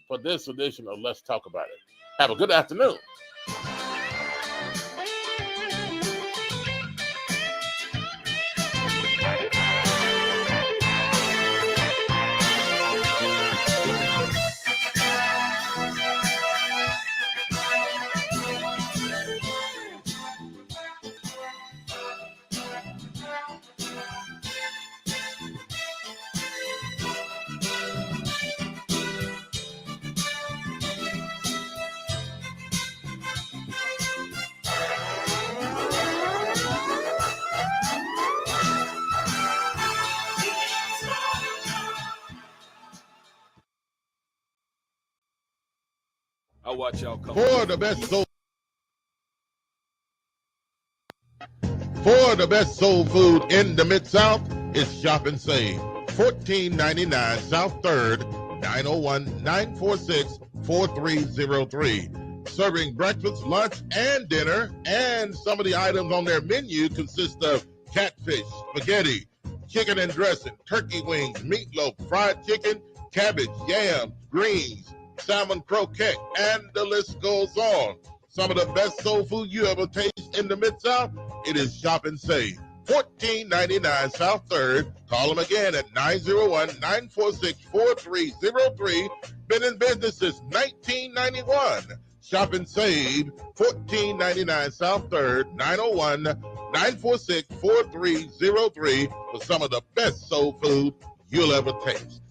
for this edition of Let's Talk About It. Have a good afternoon. I watch y'all come. For the best soul food in the Mid-South, it's Shop and Save. 1499 South 3rd, 901-946-4303. Serving breakfast, lunch, and dinner. And some of the items on their menu consist of catfish, spaghetti, chicken and dressing, turkey wings, meatloaf, fried chicken, cabbage, yams, greens, salmon croquette, and the list goes on. Some of the best soul food you ever taste in the Mid-South, it is Shop and Save. 1499 South 3rd. Call them again at 901-946-4303. Been in business since 1991. Shop and Save, 1499 South 3rd, 901-946-4303 for some of the best soul food you'll ever taste.